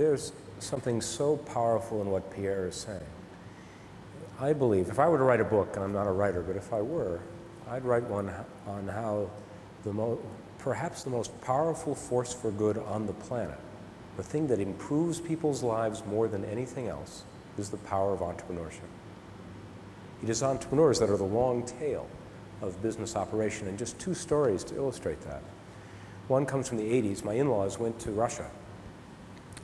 there's something so powerful in what Pierre is saying. I believe, if I were to write a book, and I'm not a writer, but if I were, I'd write one on how perhaps the most powerful force for good on the planet, the thing that improves people's lives more than anything else, is the power of entrepreneurship. It is entrepreneurs that are the long tail of business operation, and just two stories to illustrate that. One comes from the 80s. My in-laws went to Russia,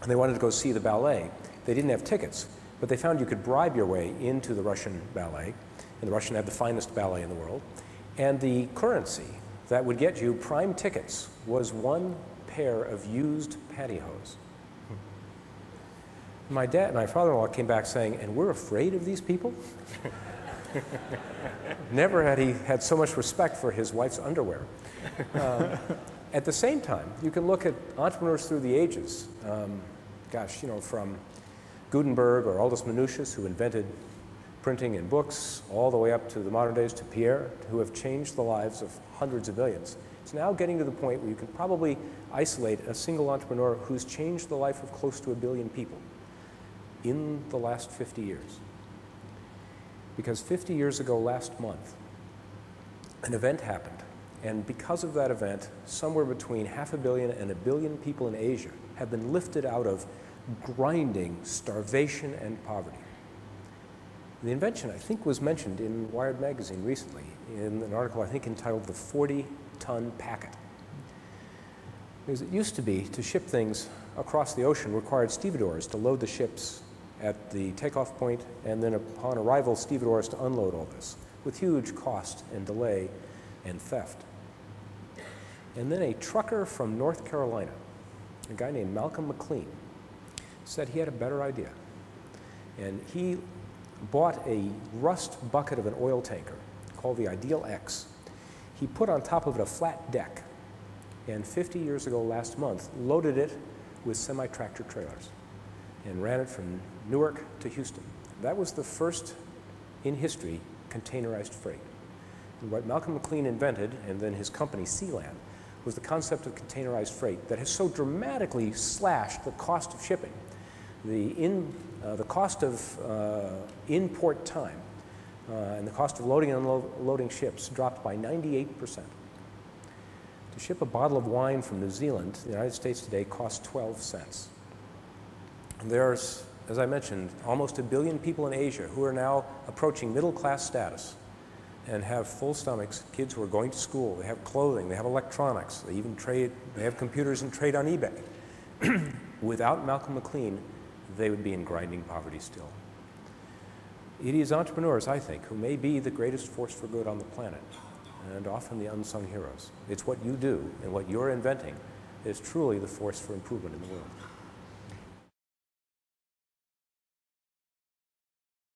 and they wanted to go see the ballet. They didn't have tickets, but they found you could bribe your way into the Russian ballet, and the Russian had the finest ballet in the world, and the currency that would get you prime tickets was one pair of used pantyhose. My father-in-law came back saying, "And we're afraid of these people?" Never had he had so much respect for his wife's underwear. At the same time, you can look at entrepreneurs through the ages. From Gutenberg or Aldous Manutius, who invented printing and books, all the way up to the modern days to Pierre, who have changed the lives of hundreds of millions. It's now getting to the point where you can probably isolate a single entrepreneur who's changed the life of close to 1 billion people in the last 50 years. Because 50 years ago last month, an event happened. And because of that event, somewhere between 500 million and 1 billion people in Asia have been lifted out of grinding starvation and poverty. The invention, I think, was mentioned in Wired magazine recently in an article, I think, entitled "The 40-Ton Packet." Because it used to be, to ship things across the ocean required stevedores to load the ships at the takeoff point, and then upon arrival, stevedores to unload all this, with huge cost and delay and theft. And then a trucker from North Carolina, a guy named Malcolm McLean, said he had a better idea. And he bought a rust bucket of an oil tanker called the Ideal X. He put on top of it a flat deck, and 50 years ago last month, loaded it with semi-tractor trailers and ran it from Newark to Houston. That was the first in history containerized freight. And what Malcolm McLean invented, and then his company Sealand, was the concept of containerized freight that has so dramatically slashed the cost of shipping. The cost of in-port time and the cost of loading and unloading ships dropped by 98%. To ship a bottle of wine from New Zealand to the United States today costs 12 cents. And there's, as I mentioned, almost 1 billion people in Asia who are now approaching middle-class status and have full stomachs, kids who are going to school, they have clothing, they have electronics, they even trade, they have computers and trade on eBay. Without Malcolm McLean, they would be in grinding poverty still. It is entrepreneurs, I think, who may be the greatest force for good on the planet, and often the unsung heroes. It's what you do and what you're inventing that is truly the force for improvement in the world.